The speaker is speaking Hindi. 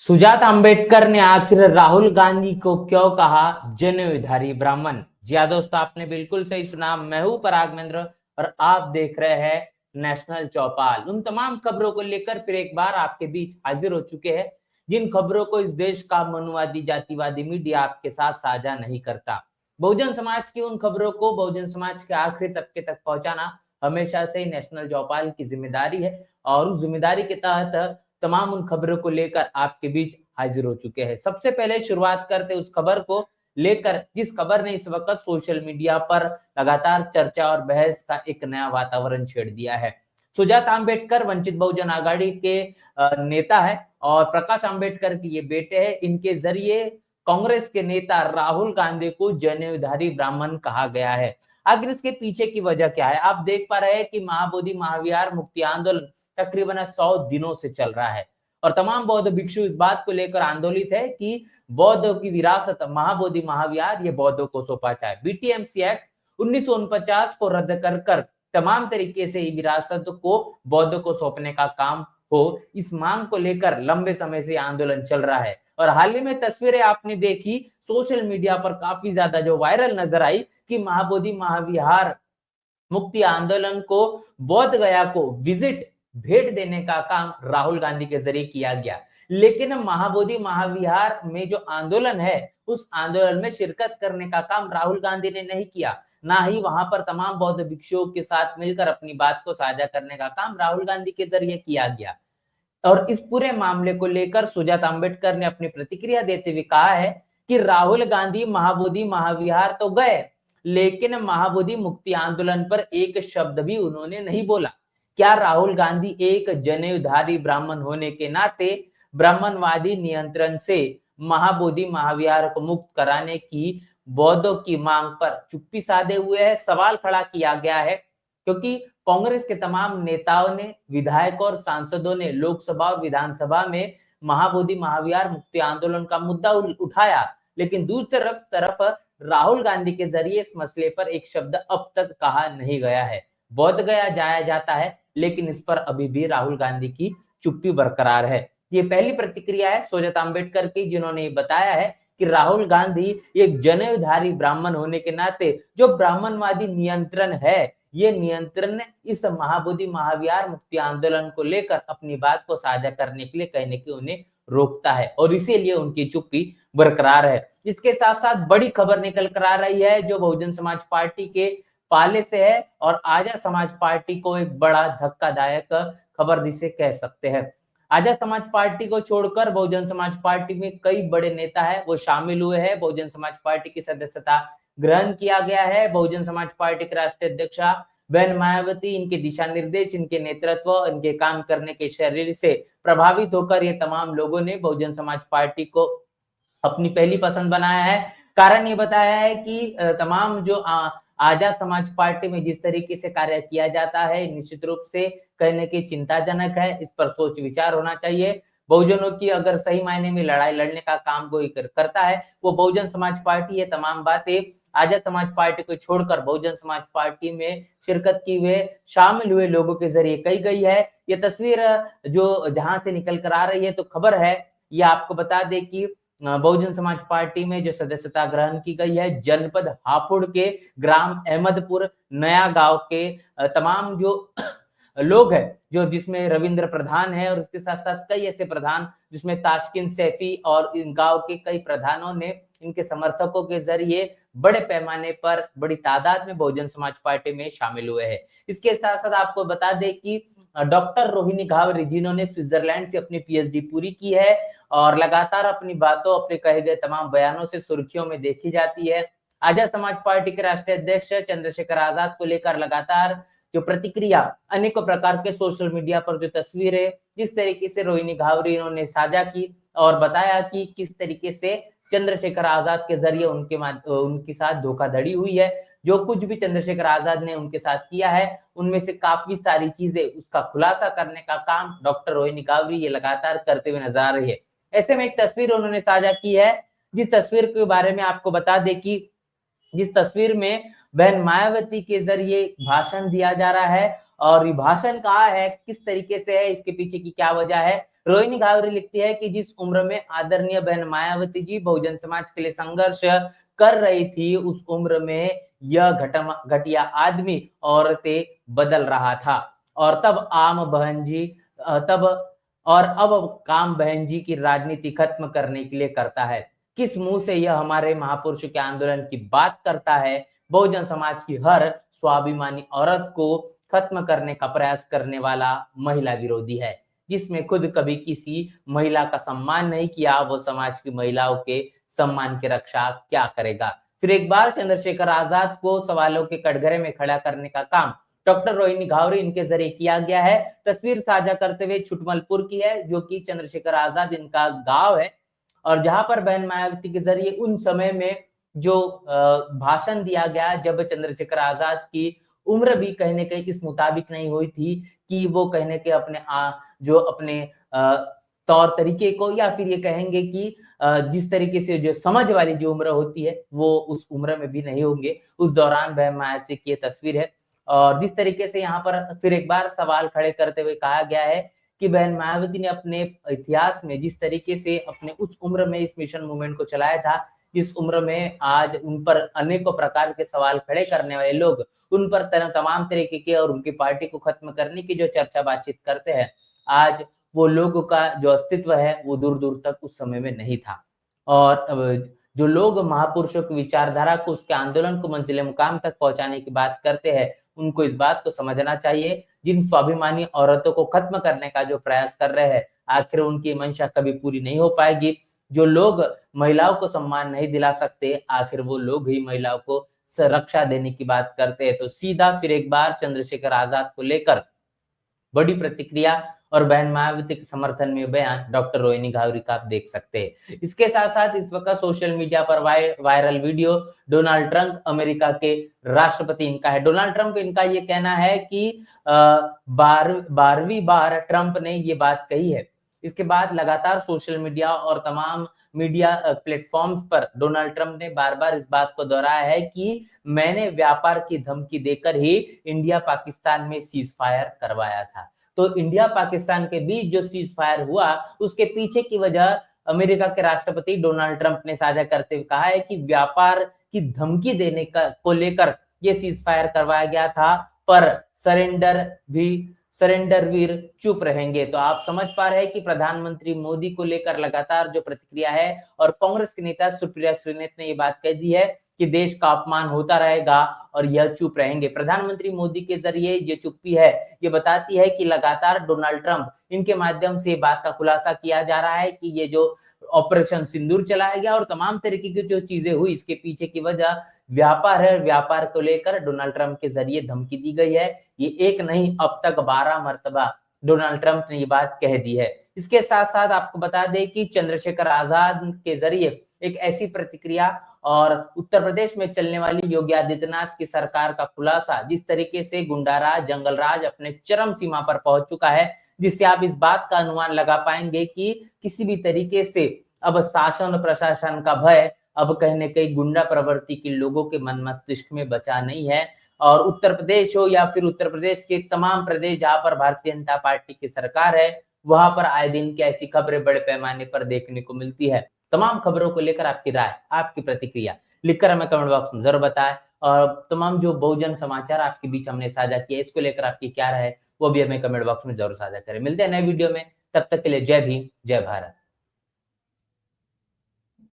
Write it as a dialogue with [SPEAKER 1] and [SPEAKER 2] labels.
[SPEAKER 1] सुजाता अंबेडकर ने आखिर राहुल गांधी को क्यों कहा जनेऊधारी ब्राह्मण। जी हाँ दोस्तों, आपने बिल्कुल सही सुना। मैं हूं पराग महेंद्र और आप देख रहे हैं नेशनल चौपाल। उन तमाम खबरों को लेकर फिर एक बार आपके बीच हाजिर हो चुके हैं, जिन खबरों को इस देश का मनुवादी जातिवादी मीडिया आपके साथ साझा नहीं करता। बहुजन समाज की उन खबरों को बहुजन समाज के आखिरी तबके तक पहुंचाना हमेशा से ही नेशनल चौपाल की जिम्मेदारी है, और उस जिम्मेदारी के तहत तमाम उन खबरों को लेकर आपके बीच हाजिर हो चुके हैं। सबसे पहले शुरुआत करते उस खबर को लेकर जिस खबर ने इस वक्त सोशल मीडिया पर लगातार चर्चा और बहस का एक नया वातावरण छेड़ दिया है। सुजाता अंबेडकर वंचित बहुजन आघाड़ी के नेता है और प्रकाश अंबेडकर के ये बेटे हैं। इनके जरिए कांग्रेस के नेता राहुल गांधी को जनेऊधारी ब्राह्मण कहा गया है। आखिर इसके पीछे की वजह क्या है? आप देख पा रहे हैं कि महाबोधि महाविहार मुक्ति आंदोलन तकरीबन 100 दिनों से चल रहा है और तमाम बौद्ध भिक्षु इस बात को लेकर आंदोलित है कि बौद्ध की विरासत महाबोधि महाविहार ये बौद्धों को सौंपा जाए। बीटीएमसी एक्ट 1949 को रद्द कर तमाम तरीके से विरासत को बौद्ध को सौंपने का काम हो, इस मांग को लेकर लंबे समय से आंदोलन चल रहा है। और हाल ही में तस्वीरें आपने देखी सोशल मीडिया पर काफी ज्यादा जो वायरल नजर आई कि महाबोधि महाविहार मुक्ति आंदोलन को बोध गया को विजिट भेंट देने का काम राहुल गांधी के जरिए किया गया। लेकिन महाबोधि महाविहार में जो आंदोलन है उस आंदोलन में शिरकत करने का काम राहुल गांधी ने नहीं किया, ना ही वहां पर तमाम बौद्ध भिक्षुओं के साथ मिलकर अपनी बात को साझा करने का काम राहुल गांधी के जरिए किया गया। और इस पूरे मामले को लेकर सुजाता अंबेडकर ने अपनी प्रतिक्रिया देते हुए कहा है कि राहुल गांधी महाबोधि महाविहार तो गए, लेकिन महाबोधि मुक्ति आंदोलन पर एक शब्द भी उन्होंने नहीं बोला। क्या राहुल गांधी एक जनेऊधारी ब्राह्मण होने के नाते ब्राह्मणवादी नियंत्रण से महाबोधि महाविहार को मुक्त कराने की बौद्धों की मांग पर चुप्पी साधे हुए है? सवाल खड़ा किया गया है, क्योंकि कांग्रेस के तमाम नेताओं ने, विधायकों और सांसदों ने लोकसभा और विधानसभा में महाबोधि महाविहार मुक्ति आंदोलन का मुद्दा उठाया, लेकिन दूसरी तरफ राहुल गांधी के जरिए इस मसले पर एक शब्द अब तक कहा नहीं गया है। बोध गया जाया जाता है, लेकिन इस पर अभी भी राहुल गांधी की चुप्पी बरकरार है। ये पहली प्रतिक्रिया है सुजाता अंबेडकर की, जिन्होंने बताया है कि राहुल गांधी एक जनेऊधारी ब्राह्मण होने के नाते जो ब्राह्मणवादी नियंत्रण है, ये नियंत्रण इस महाबोधि महाविहार मुक्ति आंदोलन को लेकर अपनी बात को साझा करने के लिए कहने की उन्हें रोकता है और इसीलिए उनकी चुप्पी बरकरार है। इसके साथ साथ बड़ी खबर निकल कर आ रही है जो बहुजन समाज पार्टी के पाले से है और आजा समाज पार्टी को एक बड़ा धक्कादायक खबर जिसे कह सकते हैं। आजा समाज पार्टी को छोड़कर बहुजन समाज पार्टी में कई बड़े नेता है वो शामिल हुए हैं। बहुजन समाज पार्टी की सदस्यता ग्रहण किया गया है। बहुजन समाज पार्टी के राष्ट्रीय अध्यक्षा बहन मायावती, इनके दिशा निर्देश, इनके नेतृत्व, इनके काम करने के शैली से प्रभावित होकर ये तमाम लोगों ने बहुजन समाज पार्टी को अपनी पहली पसंद बनाया है। कारण ये बताया है कि तमाम जो आजाद समाज पार्टी में जिस तरीके से कार्य किया जाता है निश्चित रूप से कहने की चिंताजनक है। इस पर सोच विचार होना चाहिए। बहुजनों की अगर सही मायने में लड़ाई लड़ने का काम कोई करता है वो बहुजन समाज पार्टी। ये तमाम बातें आजाद समाज पार्टी को छोड़कर बहुजन समाज पार्टी में शिरकत की हुए शामिल हुए लोगों के जरिए कही गई है। ये तस्वीर जो जहां से निकल कर आ रही है तो खबर है, ये आपको बता दे कि बहुजन समाज पार्टी में जो सदस्यता ग्रहण की गई है जनपद हापुड़ के ग्राम अहमदपुर नया गांव के तमाम जो लोग हैं, जो जिसमें रविंद्र प्रधान है और उसके साथ साथ कई ऐसे प्रधान जिसमें ताशकिन सैफी और इन गांव के कई प्रधानों ने इनके समर्थकों के जरिए बड़े पैमाने पर बड़ी तादाद में बहुजन समाज पार्टी में शामिल हुए हैं। इसके साथ साथ आपको बता दें कि डॉक्टर रोहिणी घावरी, जिन्होंने स्विट्जरलैंड से अपनी पीएचडी पूरी की है और लगातार अपनी बातों, अपने कहे गए तमाम बयानों से सुर्खियों में देखी जाती है। आजाद समाज पार्टी के राष्ट्रीय अध्यक्ष चंद्रशेखर आजाद को लेकर लगातार जो प्रतिक्रिया अनेकों प्रकार के सोशल मीडिया पर जो तस्वीरें जिस तरीके से रोहिणी घावरी इन्होंने साझा की और बताया कि किस तरीके से चंद्रशेखर आजाद के जरिए उनके साथ धोखाधड़ी हुई है। जो कुछ भी चंद्रशेखर आजाद ने उनके साथ किया है उनमें से काफी सारी चीजें उसका खुलासा करने का काम डॉक्टर रोहिणी घावरी ये लगातार करते हुए नजर आ रही है। ऐसे में एक तस्वीर उन्होंने साझा की है, जिस तस्वीर के बारे में आपको बता दें कि जिस तस्वीर में बहन मायावती के जरिए भाषण दिया जा रहा है और ये भाषण कहाँ है, किस तरीके से है, इसके पीछे की क्या वजह है, रोहिणी घावरे लिखती है कि जिस उम्र में आदरणीय बहन मायावती जी बहुजन समाज के लिए संघर्ष कर रही थी, उस उम्र में यह घटिया आदमी औरतें बदल रहा था और तब आम बहन जी तब और अब काम बहन जी की राजनीति खत्म करने के लिए करता है। किस मुंह से यह हमारे महापुरुषों के आंदोलन की बात करता है? बहुजन समाज की हर स्वाभिमानी औरत को खत्म करने का प्रयास करने वाला महिला विरोधी है, जिसमें खुद कभी किसी महिला का सम्मान नहीं किया, वो समाज की महिलाओं के सम्मान की रक्षा क्या करेगा? फिर एक बार चंद्रशेखर आजाद को सवालों के कटघरे में खड़ा करने का काम डॉक्टर रोहिणी घावरे इनके जरिए किया गया है। तस्वीर साझा करते हुए छुटमलपुर की है, जो कि चंद्रशेखर आजाद इनका गांव है और जहां पर बहन मायावती के जरिए उन समय में जो भाषण दिया गया, जब चंद्रशेखर आजाद की उम्र भी कहीं न कहीं इस मुताबिक नहीं हुई थी कि वो कहीं न कहीं अपने तौर तरीके को, या फिर ये कहेंगे कि जिस तरीके से जो समझ वाली जो उम्र होती है, वो उस उम्र में भी नहीं होंगे। उस दौरान बहन मायावती की ये तस्वीर है और जिस तरीके से यहाँ पर फिर एक बार सवाल खड़े करते हुए कहा गया है कि बहन मायावती ने अपने इतिहास में जिस तरीके से अपने उस उम्र में इस मिशन मूवमेंट को चलाया था, जिस उम्र में आज उन पर अनेकों प्रकार के सवाल खड़े करने वाले लोग उन पर तमाम तरीके के और उनकी पार्टी को खत्म करने की जो चर्चा बातचीत करते हैं, आज वो लोगों का जो अस्तित्व है वो दूर दूर तक उस समय में नहीं था। और जो लोग महापुरुषों की विचारधारा को, उसके आंदोलन को मंजिल मुकाम तक पहुंचाने की बात करते हैं, उनको इस बात को समझना चाहिए, जिन स्वाभिमानी औरतों को खत्म करने का जो प्रयास कर रहे हैं, आखिर उनकी मंशा कभी पूरी नहीं हो पाएगी। जो लोग महिलाओं को सम्मान नहीं दिला सकते, आखिर वो लोग ही महिलाओं को रक्षा देने की बात करते हैं। तो सीधा फिर एक बार चंद्रशेखर आजाद को लेकर बड़ी प्रतिक्रिया और बहन मायावती के समर्थन में बयान डॉक्टर रोहिणी घावरे का आप देख सकते हैं। इसके साथ साथ इस वक्त सोशल मीडिया पर viral video Donald Trump, America के राष्ट्रपति इनका है। डोनाल्ड ट्रंप, इनका ये कहना है कि 12वीं बार ट्रंप ने ये बात कही है। इसके बाद लगातार सोशल मीडिया और तमाम मीडिया प्लेटफॉर्म्स पर डोनाल्ड ट्रंप ने बार बार इस बात को दोहराया है कि मैंने व्यापार की धमकी देकर ही इंडिया पाकिस्तान में सीज फायर करवाया था। तो इंडिया पाकिस्तान के बीच जो सीज फायर हुआ, उसके पीछे की वजह अमेरिका के राष्ट्रपति डोनाल्ड ट्रंप ने साझा करते हुए कहा है कि व्यापार की धमकी देने को लेकर ये सीज फायर करवाया गया था, पर सरेंडर वीर चुप रहेंगे। तो आप समझ पा रहे हैं कि प्रधानमंत्री मोदी को लेकर लगातार जो प्रतिक्रिया है, और कांग्रेस के नेता सुप्रिया श्रीनेत ने ये बात कह दी है कि देश का अपमान होता रहेगा और यह चुप रहेंगे। प्रधानमंत्री मोदी के जरिए ये चुप्पी है, ये बताती है कि लगातार डोनाल्ड ट्रंप, इनके माध्यम से बात का खुलासा किया जा रहा है कि ये जो ऑपरेशन सिंदूर चलाया गया और तमाम तरीके की जो चीजें हुई, इसके पीछे की वजह व्यापार है। व्यापार को लेकर डोनाल्ड ट्रंप के जरिए धमकी दी गई है। ये एक नहीं, अब तक 12 मर्तबा डोनाल्ड ट्रंप ने ये बात कह दी है। इसके साथ साथ आपको बता दें कि चंद्रशेखर आजाद के जरिए एक ऐसी प्रतिक्रिया और उत्तर प्रदेश में चलने वाली योगी आदित्यनाथ की सरकार का खुलासा, जिस तरीके से गुंडाराज, जंगलराज अपने चरम सीमा पर पहुंच चुका है, जिससे आप इस बात का अनुमान लगा पाएंगे कि किसी भी तरीके से अब शासन प्रशासन का भय अब कहीं न कहीं गुंडा प्रवृत्ति के लोगों के मन मस्तिष्क में बचा नहीं है। और उत्तर प्रदेश हो या फिर उत्तर प्रदेश के तमाम प्रदेश जहां पर भारतीय जनता पार्टी की सरकार है, वहां पर आए दिन की ऐसी खबरें बड़े पैमाने पर देखने को मिलती है। तमाम खबरों को लेकर आपकी राय, आपकी प्रतिक्रिया लिखकर हमें कमेंट बॉक्स में जरूर बताएं। और तमाम जो बहुजन समाचार आपके बीच हमने साझा किया, इसको लेकर आपकी क्या राय है, वो भी हमें कमेंट बॉक्स में जरूर साझा करें। मिलते हैं नए वीडियो में, तब तक के लिए जय भीम, जय भारत।